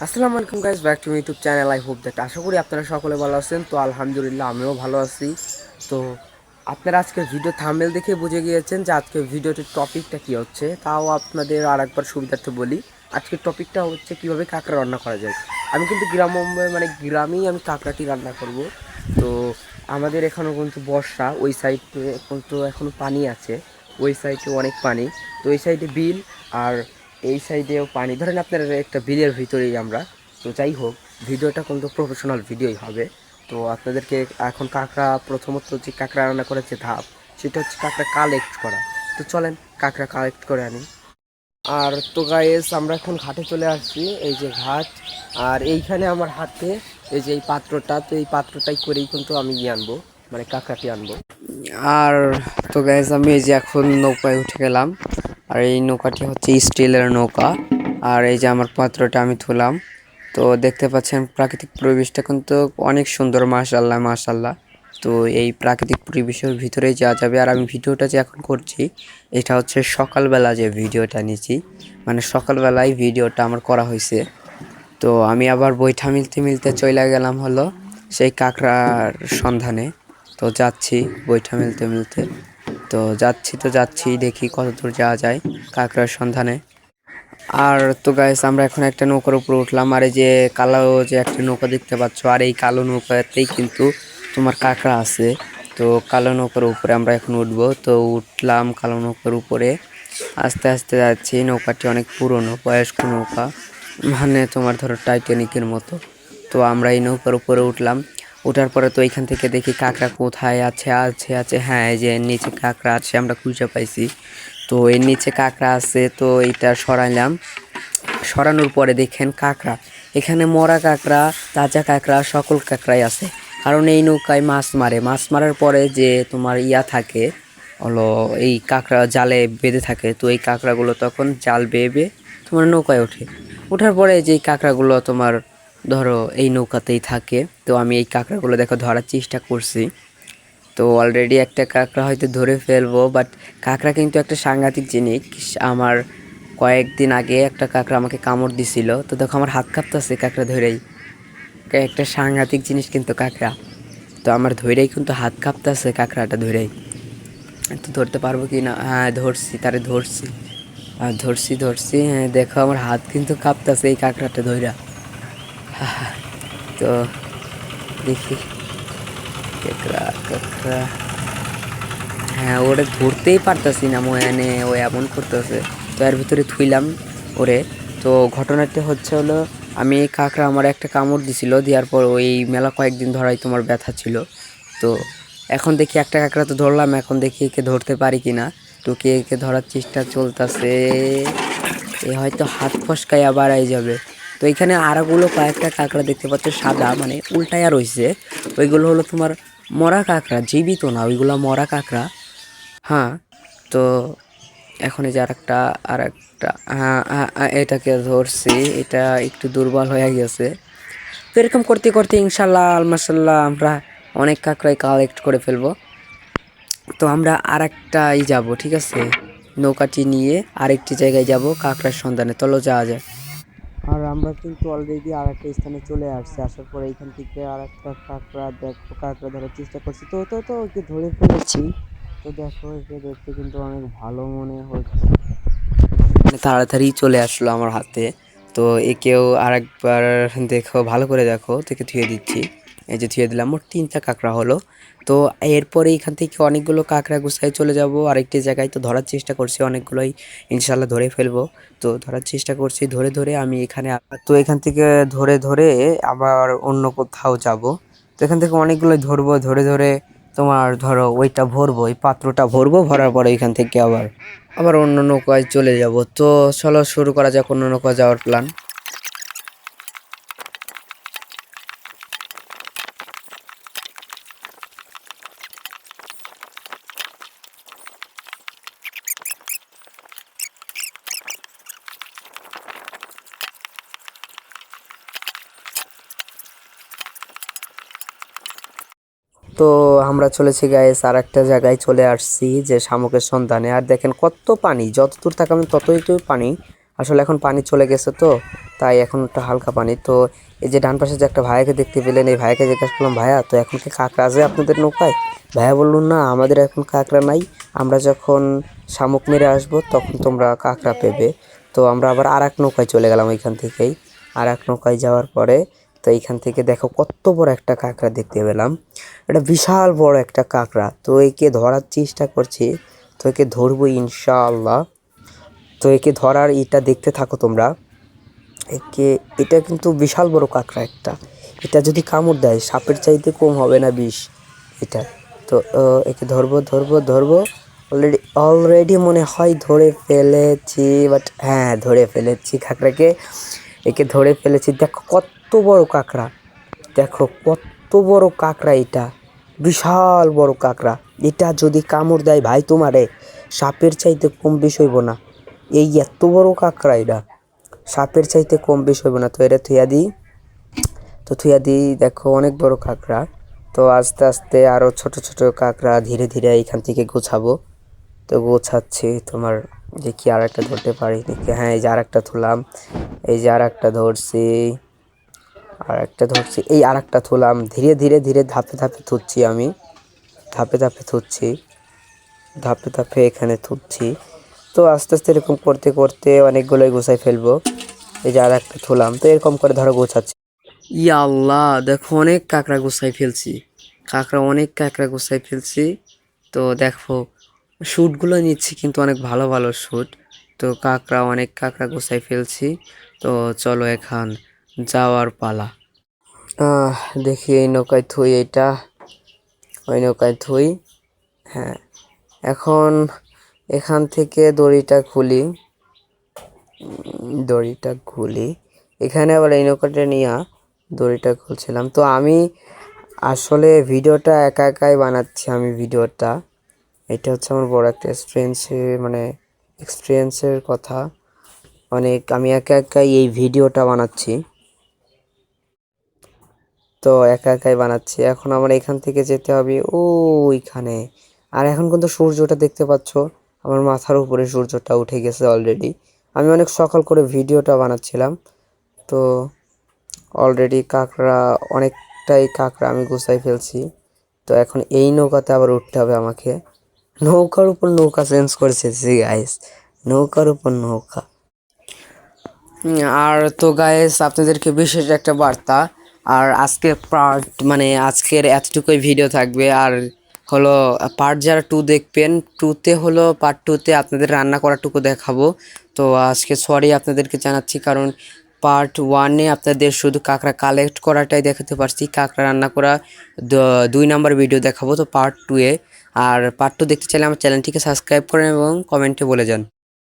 আসসালামু আলাইকুম guys, back to YouTube channel. I hope that আশা করি আপনারা সকলে ভালো আছেন। তো আলহামদুলিল্লাহ আমিও ভালো আছি। তো আপনারা আজকের ভিডিও থাম্বনেল দেখে বুঝে গিয়েছেন যে আজকের ভিডিওটির টপিকটা কী হচ্ছে। তাও আপনাদের আর একবার সুবিধার্থে বলি, আজকের টপিকটা হচ্ছে কীভাবে কাঁকড়া রান্না করা যায়। আমি কিন্তু গ্রামেই আমি কাঁকড়াটি রান্না করব। তো আমাদের এখানেও কিন্তু বর্ষা, ওই সাইডে কিন্তু এখনও পানি আছে, ওই সাইডে অনেক পানি। তো ওই সাইডে বিল, আর এই সাইডেও পানি। ধরেন আপনার একটা বিলের ভিতরেই আমরা। তো যাই হোক, ভিডিওটা কিন্তু প্রফেশনাল ভিডিওই হবে। তো আপনাদেরকে এখন প্রথমত যে কাঁকড়া রান্না করার যে ধাপ, সেটা হচ্ছে কাঁকড়া কালেক্ট করা। তো চলেন কাঁকড়া কালেক্ট করে আনি। আর তো গাইস, আমরা এখন ঘাটে চলে আসছি, এই যে ঘাট। আর এইখানে আমার হাতে এই যে এই পাত্রটা, তো এই পাত্রটাই করেই কিন্তু আমি আনবো, মানে কাঁকড়াটি আনবো। আর তো গাইস, আমি এই যে এখন নৌকায় উঠে গেলাম। আর এই নৌকাটি হচ্ছে স্টিলের নৌকা। আর এই যে আমার পাত্রটা আমি ধুলাম। তো দেখতে পাচ্ছেন প্রাকৃতিক পরিবেশটা কিন্তু অনেক সুন্দর, মাশাআল্লাহ মাশাআল্লাহ। তো এই প্রাকৃতিক পরিবেশের ভিতরেই যাওয়া যাবে। আর আমি ভিডিওটা যে এখন করছি, এটা হচ্ছে সকালবেলা যে ভিডিওটা নিয়েছি, মানে সকালবেলায় ভিডিওটা আমার করা হয়েছে। তো আমি আবার বৈঠা মিলতে মিলতে চলে গেলাম হলো সেই কাঁকড়ার সন্ধানে। তো যাচ্ছি বৈঠা মিলতে মিলতে, তো যাচ্ছি দেখি কত দূর যাওয়া যায় কাঁকড়ার সন্ধানে। আর তো গাইস, আমরা এখন একটা নৌকার উপরে উঠলাম। আর এই যে কালো যে একটা নৌকা দেখতে পাচ্ছ, আর এই কালো নৌকাতেই কিন্তু তোমার কাঁকড়া আছে। তো কালো নৌকার উপরে আমরা এখন উঠবো। তো উঠলাম কালো নৌকার উপরে, আস্তে আস্তে যাচ্ছি। নৌকাটি অনেক পুরনো, বয়স্ক নৌকা, মানে তোমার ধরো টাইটানিকের মতো। তো আমরা এই নৌকার উপরে উঠলাম। ওঠার পরে তো এখান থেকে দেখি কাঁকড়া কোথায় আছে, হ্যাঁ এই যে এর নিচে কাঁকড়া আছে, আমরা খুঁজে পাইছি। তো এর নিচে কাঁকড়া আছে, তো এটা সরাইলাম। সরানোর পরে দেখেন কাঁকড়া, এখানে মরা কাঁকড়া, তাজা কাঁকড়া, সকল কাঁকড়াই আছে। কারণ এই নৌকায় মাছ মারার পরে যে তোমার থাকে হলো, এই কাঁকড়া জালে বেঁধে থাকে। তো এই কাঁকড়াগুলো তখন জাল বেয়ে তোমার নৌকায় ওঠে। ওঠার পরে যে কাঁকড়াগুলো তোমার ধরো এই নৌকাতেই থাকে। তো আমি এই কাঁকড়াগুলো দেখো ধরার চেষ্টা করছি। তো অলরেডি একটা কাঁকড়া হয়তো ধরে ফেলবো, বাট কাঁকড়া কিন্তু একটা সাংঘাতিক জিনিস। আমার কয়েকদিন আগে একটা কাঁকড়া আমাকে কামড় দিছিল। তো দেখো আমার হাত কাঁপতেছে কাঁকড়া ধরেই, একটা সাংঘাতিক জিনিস কিন্তু কাঁকড়া। তো আমার ধরেই কিন্তু হাত কাঁপতেছে কাঁকড়াটা ধরেই। তো ধরতে পারবো কি না, হ্যাঁ ধরছি, তারে ধরছি। আর ধরছি, হ্যাঁ দেখো আমার হাত কিন্তু কাঁপতেছে এই কাঁকড়াটা ধইরা। তো দেখি, কাঁকড়া কাঁকড়া, হ্যাঁ ওরে ধরতেই পারতাছি না, ময়ানে ও এমন করতেছে। তো এর ভিতরে থুইলাম ওরে। তো ঘটনাটা হচ্ছে হলো, আমি কাঁকড়া আমার একটা কামড় দিছিল, দেওয়ার পর ওই মেলা কয়েকদিন ধরাই তোমার ব্যথা ছিল। তো এখন দেখি একটা কাঁকড়া তো ধরলাম, এখন দেখি একে ধরতে পারি কি না। তো একে ধরার চেষ্টা চলতেছে, এ হয়তো হাত ফসকায় আবার আই যাবে। তো এখানে আরগুলো কয়েকটা কাঁকড়া দেখতে পাচ্ছ সাদা, মানে উল্টায়া রয়েছে। ওইগুলো হলো তোমার মরা কাঁকড়া, জীবিত না, ওইগুলো মরা কাঁকড়া। হ্যাঁ। তো এখন এই যে আর একটা হ্যাঁ হ্যাঁ, এটাকে ধরছি, এটা একটু দুর্বল হয়ে গেছে। তো এরকম করতে করতে ইনশাল্লাহ মাশাল্লাহ আমরা অনেক কাঁকড়াই কালেক্ট করে ফেলবো। তো আমরা আরেকটাই যাব, ঠিক আছে, নৌকাটি নিয়ে আরেকটি জায়গায় যাব কাঁকড়ার সন্ধানে, চলো যাওয়া যায়। আর আমরা কিন্তু অলরেডি আর একটা স্থানে চলে আসছি। আসার পরে এইখান থেকে আর একটা কাঁকড়া দেখো, কাঁকড়া ধরার চেষ্টা করছি। তো ওকে ধরে ফেলেছি। তো দেখো একে দেখতে কিন্তু অনেক ভালো মনে হচ্ছে, মানে তাড়াতাড়ি চলে আসলো আমার হাতে। তো একেও আরেকবার দেখো, ভালো করে দেখো, থেকে ধুয়ে দিচ্ছি। এই যে ধুয়ে দিলাম, মোট 3টা কাঁকড়া হলো। তো এরপরে এখান থেকে অনেকগুলো কাঁকড়া গুছাই চলে যাব আরেকটি জায়গায়। তো ধরার চেষ্টা করছি, অনেকগুলোই ইনশাল্লাহ ধরে ফেলবো। তো ধরার চেষ্টা করছি ধরে ধরে আমি এখানে, তো এখান থেকে ধরে ধরে আবার অন্য কোথাও যাব। তো এখান থেকে অনেকগুলোই ধরবো, ধরে ধরে তোমার ধরো ওইটা ভরবো, ওই পাত্রটা ভরবো, ভরার পরে এখান থেকে আবার আবার অন্য নৌকায় চলে যাব। তো চলো শুরু করা যাক অন্য নৌকা যাওয়ার প্ল্যান। তো আমরা চলেছি গাইস, আর একটা জায়গায় চলে আসছি যে শামুকের সন্ধানে। আর দেখেন কত পানি, যত দূর তাকাবেন ততই তো পানি। আসলে এখন পানি চলে গেছে, তো তাই এখন একটু হালকা পানি। তো এই যে ডান পাশে যে একটা ভাইয়াকে দেখতে পেলেন, এই ভাইয়াকে জিজ্ঞাসা করলাম, ভাইয়া তো এখন কি কাঁকড়া আছে আপনাদের নৌকায়? ভাইয়া বলল, না আমাদের এখন কাঁকড়া নাই, আমরা যখন শামুক মেরে আসবো তখন তোমরা কাঁকড়া পেবে। তো আমরা আবার আর এক নৌকায় চলে গেলাম ওইখান থেকেই। আর এক নৌকায় যাওয়ার পরে তো এইখান থেকে দেখো কত বড় একটা কাঁকড়া দেখতে পেলাম, এটা বিশাল বড় একটা কাঁকড়া। তো একে ধরার চেষ্টা করছি, তো একে ধরবো ইনশাআল্লাহ। তো একে ধরার এটা দেখতে থাকো তোমরা। একে এটা কিন্তু বিশাল বড় কাঁকড়া একটা, এটা যদি কামড় দেয় সাপের চাইতে কম হবে না বিষ এটা। তো একে ধরবো ধরবো ধরবো, অলরেডি অলরেডি মনে হয় ধরে ফেলেছি, বাট হ্যাঁ ধরে ফেলেছি কাঁকড়াকে, একে ধরে ফেলেছি। দেখো কত বড় কাঁকড়া, দেখো কত বড় কাঁকড়া, এটা বিশাল বড় কাঁকড়া। এটা যদি কামড় দেয় ভাই তোমারে সাপের চাইতে কম বিষ হইব না, এই এত বড় কাঁকড়া, এটা সাপের চাইতে কম বিষ হইব না। তো এটা থুইয়া দিই, তো থুইয়া দিই, দেখো অনেক বড় কাঁকড়া। তো আস্তে আস্তে আরও ছোট ছোট কাঁকড়া ধীরে ধীরে এইখান থেকে গোছাবো। তো গোছাচ্ছি তোমার, দেখি আর একটা ধরতে পারি দেখি। হ্যাঁ এই যে আর একটা থুলাম, এই যে আর একটা ধরছি, আর একটা ধরছি, এই আর একটা থুলাম। ধীরে ধীরে ধীরে ধাপে ধাপে থুচ্ছি আমি, ধাপে ধাপে থুচ্ছি, ধাপে ধাপে এখানে থুচ্ছি। তো আস্তে আস্তে এরকম করতে করতে অনেকগুলোই গোছাই ফেলবো। এই যে আর একটা থুলাম, তো এরকম করে ধরো গোছাচ্ছি। ইয়া আল্লাহ, দেখো অনেক কাঁকড়া গোছাই ফেলছি, অনেক কাঁকড়া গোছাই ফেলছি। তো দেখো শ্যুটগুলো নিচ্ছি কিন্তু অনেক ভালো ভালো শ্যুট। তো অনেক কাঁকড়া গোছাই ফেলছি। তো চলো এখন যাওয়ার পালা। দেখি এই নৌকায় থুই, এটা ওই নৌকায় থুই। হ্যাঁ এখন এখান থেকে দড়িটা খুলি, এখানে আবার এই নৌকাটা নিয়ে দড়িটা খুলছিলাম। তো আমি আসলে ভিডিওটা একা একাই বানাচ্ছি, আমি ভিডিওটা, এটা হচ্ছে আমার বড় একটা এক্সপিরিয়েন্সের কথা অনেক, আমি একা একাই এই ভিডিওটা বানাচ্ছি। তো একা একাই বানাচ্ছি। এখন আমার এখান থেকে যেতে হবে ওইখানে। আর এখন কিন্তু সূর্যটা দেখতে পাচ্ছ আমার মাথার উপরে, সূর্যটা উঠে গেছে অলরেডি। আমি অনেক সকাল করে ভিডিওটা বানাচ্ছিলাম। তো অলরেডি অনেকটাই কাঁকড়া আমি গুছাই ফেলছি। তো এখন এই নৌকাতে আবার উঠতে হবে আমাকে, নৌকার উপর নৌকা চেঞ্জ করেছে গাইস, নৌকার উপর নৌকা। আর তো গাইস আপনাদেরকে বিশেষ একটা বার্তা, আর আজকে আজকের এতটুকুই ভিডিও থাকবে। আর হলো পার্ট যারা 2 দেখবেন, পার্ট 2তে আপনাদের রান্না করাটুকু দেখাবো। তো আজকে সরি আপনাদেরকে জানাচ্ছি, কারণ পার্ট 1-এ আপনাদের শুধু কাঁকড়া কালেক্ট করাটাই দেখাতে পারছি, কাঁকড়া রান্না করা 2 নাম্বার ভিডিও দেখাবো। তো পার্ট 2-এ, আর পার্ট 2 দেখতে চাইলে আমার চ্যানেলটিকে সাবস্ক্রাইব করেন এবং কমেন্টে বলে যান।